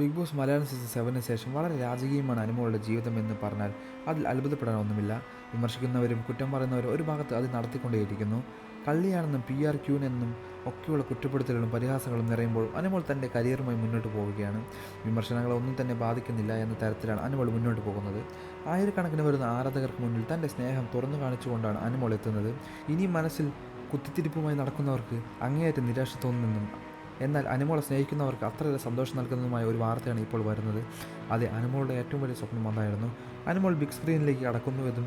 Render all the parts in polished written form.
Big boss Malayalam season 7 ശേഷം വളരെ രാജകീയമാണ് അനുമോളുടെ ജീവിതം എന്ന് പറഞ്ഞാൽ അതിൽ അത്ഭുതപ്പെടാനൊന്നുമില്ല. വിമർശിക്കുന്നവരും കുറ്റം പറയുന്നവരും ഒരു ഭാഗത്ത് അത് നടത്തിക്കൊണ്ടേയിരിക്കുന്നു. കള്ളിയാണെന്നും PRQ എന്നും ഒക്കെയുള്ള കുറ്റപ്പെടുത്തലുകളും പരിഹാസങ്ങളും നിറയുമ്പോൾ അനുമോൾ തൻ്റെ കരിയറുമായി മുന്നോട്ട് പോവുകയാണ്. വിമർശനങ്ങളൊന്നും തന്നെ ബാധിക്കുന്നില്ല എന്ന തരത്തിലാണ് അനുമോൾ മുന്നോട്ട് പോകുന്നത്. ആയിരക്കണക്കിന് വരുന്ന ആരാധകർക്ക് മുന്നിൽ തൻ്റെ സ്നേഹം തുറന്നു കാണിച്ചുകൊണ്ടാണ് അനുമോൾ എത്തുന്നത്. ഇനിയും മനസ്സിൽ കുത്തിത്തിരിപ്പുമായി നടക്കുന്നവർക്ക് അങ്ങേയറ്റം നിരാശ തോന്നുമെന്നും എന്നാൽ അനുമോളെ സ്നേഹിക്കുന്നവർക്ക് അത്രയേറെ സന്തോഷം നൽകുന്നതുമായ ഒരു വാർത്തയാണ് ഇപ്പോൾ വരുന്നത്. അതെ, അനുമോളുടെ ഏറ്റവും വലിയ സ്വപ്നം അതായിരുന്നു. അനുമോൾ ബിഗ് സ്ക്രീനിലേക്ക് കടക്കുന്നുവെന്നും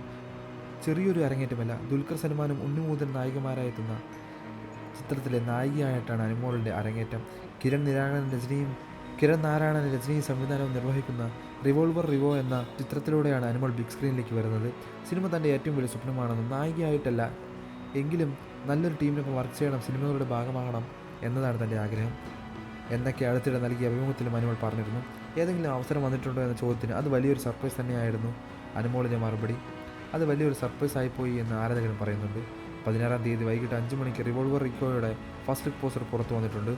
ചെറിയൊരു അരങ്ങേറ്റമല്ല, ദുൽഖർ സൽമാനും ഉണ്ണിമൂതൻ നായികമാരായെത്തുന്ന ചിത്രത്തിലെ നായികയായിട്ടാണ് അനുമോളുടെ അരങ്ങേറ്റം. കിരൺ നാരായണൻ രചനയും സംവിധാനവും നിർവഹിക്കുന്ന റിവോൾവർ റിവോ എന്ന ചിത്രത്തിലൂടെയാണ് അനുമോൾ ബിഗ് സ്ക്രീനിലേക്ക് വരുന്നത്. സിനിമ തൻ്റെ ഏറ്റവും വലിയ സ്വപ്നമാണെന്നും നായികയായിട്ടല്ല എങ്കിലും നല്ലൊരു ടീമിനൊപ്പം വർക്ക് ചെയ്യണം, സിനിമകളുടെ ഭാഗമാകണം എന്നതാണ് തൻ്റെ ആഗ്രഹം എന്നൊക്കെ അടുത്തിടെ നൽകിയ അഭിമുഖത്തിലും അനുമോൾ പറഞ്ഞിരുന്നു. ഏതെങ്കിലും അവസരം വന്നിട്ടുണ്ടോ എന്ന ചോദ്യത്തിന് അത് വലിയൊരു സർപ്രൈസ് തന്നെയായിരുന്നു അനുമോളിൻ്റെ മറുപടി. അത് വലിയൊരു സർപ്രൈസ് ആയിപ്പോയി എന്ന് ആരാധകരും പറയുന്നുണ്ട്. 16-ാം തീയതി വൈകിട്ട് 5 മണിക്ക് റിവോൾവർ റിക്കോയുടെ ഫസ്റ്റ് ലുക്ക് പോസ്റ്റർ പുറത്തു വന്നിട്ടുണ്ട്.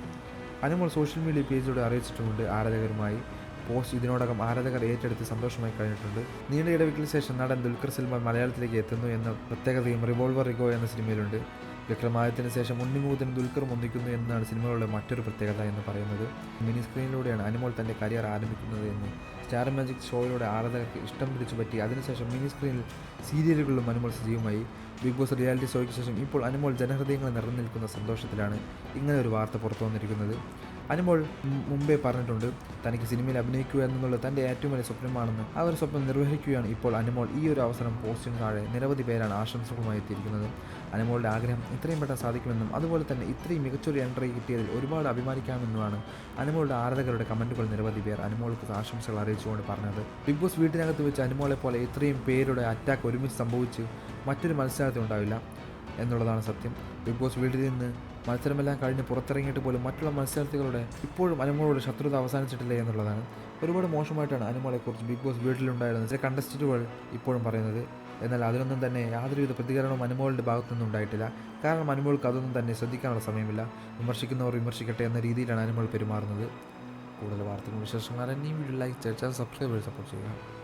അനുമോൾ സോഷ്യൽ മീഡിയ പേജിലൂടെ അറിയിച്ചിട്ടുമുണ്ട് ആരാധകരുമായി. പോസ്റ്റ് ഇതിനോടകം ആരാധകർ ഏറ്റെടുത്ത് സന്തോഷമായി കഴിഞ്ഞിട്ടുണ്ട്. നീണ്ട ഇടവേളയ്ക്ക് ശേഷം നടൻ ദുൽഖർ സൽമാൻ മലയാളത്തിലേക്ക് എത്തുന്നു എന്ന പ്രത്യേകതയും റിവോൾവർ റിക്കോ എന്ന സിനിമയിലുണ്ട്. വിക്രമാദിത്യന് ശേഷം ഉണ്ണിമൂതൻ ദുൽഖറും ഒന്നിക്കുന്നു എന്നാണ് സിനിമകളുടെ മറ്റൊരു പ്രത്യേകത എന്ന് പറയുന്നത്. മിനി സ്ക്രീനിലൂടെയാണ് അനുമോൾ തൻ്റെ കരിയർ ആരംഭിക്കുന്നത് എന്ന് സ്റ്റാർ മാജിക് ഷോയിലൂടെ ആരാധകർക്ക് ഇഷ്ടം പിടിച്ചു പറ്റി. അതിനുശേഷം മിനി സ്ക്രീനിൽ സീരിയലുകളിലും അനുമോൾ സജീവമായി. ബിഗ് ബോസ് റിയാലിറ്റി ഷോയ്ക്ക് ശേഷം ഇപ്പോൾ അനുമോൾ ജനഹൃദയങ്ങൾ നിറഞ്ഞു നിൽക്കുന്ന സന്തോഷത്തിലാണ് ഇങ്ങനെ ഒരു വാർത്ത പുറത്തു വന്നിരിക്കുന്നത്. അനുമോൾ മുമ്പേ പറഞ്ഞിട്ടുണ്ട്, തനിക്ക് സിനിമയിൽ അഭിനയിക്കുക എന്നുള്ളത് തൻ്റെ ഏറ്റവും വലിയ സ്വപ്നമാണെന്ന്. ആ ഒരു സ്വപ്നം നിർവഹിക്കുകയാണ് ഇപ്പോൾ അനുമോൾ. ഈ ഒരു അവസരം പോസ്റ്റിന് താഴെ നിരവധി പേരാണ് ആശംസകളുമായി എത്തിയിരിക്കുന്നത്. അനുമോളുടെ ആഗ്രഹം ഇത്രയും പെട്ടെന്ന് സാധിക്കുമെന്നും അതുപോലെ തന്നെ ഇത്രയും മികച്ചൊരു എൻട്രി കിട്ടിയതിൽ ഒരുപാട് അഭിമാനിക്കാമെന്നുമാണ് അനുമോളുടെ ആരാധകരുടെ കമൻറ്റുകൾ നിരവധി പേർ അനുമോൾക്ക് ആശംസകൾ അറിയിച്ചുകൊണ്ട് പറഞ്ഞത്. ബിഗ് ബോസ് വീട്ടിനകത്ത് വെച്ച് അനുമോളെ പോലെ ഇത്രയും പേരുടെ അറ്റാക്ക് ഒരുമിച്ച് സംഭവിച്ച് മറ്റൊരു മത്സരത്തിൽ ഉണ്ടാവില്ല എന്നുള്ളതാണ് സത്യം. ബിഗ് ബോസ് വീട്ടിൽ നിന്ന് മത്സരമെല്ലാം കഴിഞ്ഞ് പുറത്തിറങ്ങിയിട്ട് പോലും മറ്റുള്ള മത്സരാർത്ഥികളുടെ ഇപ്പോഴും അനുമോളുടെ ശത്രുത അവസാനിച്ചിട്ടില്ല എന്നുള്ളതാണ്. ഒരുപാട് മോശമായിട്ടാണ് അനുമോളെക്കുറിച്ച് ബിഗ് ബോസ് വീട്ടിലുണ്ടായിരുന്ന ചില കണ്ടസ്റ്റന്റുകൾ ഇപ്പോഴും പറയുന്നത്. എന്നാൽ അതിനൊന്നും തന്നെ യാതൊരുവിധ പ്രതികരണവും അനുമോളുടെ ഭാഗത്തു നിന്നും ഉണ്ടായിട്ടില്ല. കാരണം അനുമോൾക്ക് അതൊന്നും തന്നെ ശ്രദ്ധിക്കാനുള്ള സമയമില്ല. വിമർശിക്കുന്നവർ വിമർശിക്കട്ടെ എന്ന രീതിയിലാണ് അനുമോൾ പെരുമാറുന്നത്. കൂടുതൽ വാർത്തകളും വിശേഷങ്ങളും ഈ വീഡിയോ ലൈക്ക്, സബ്സ്ക്രൈബ് ചെയ്ത് സപ്പോർട്ട് ചെയ്യുക.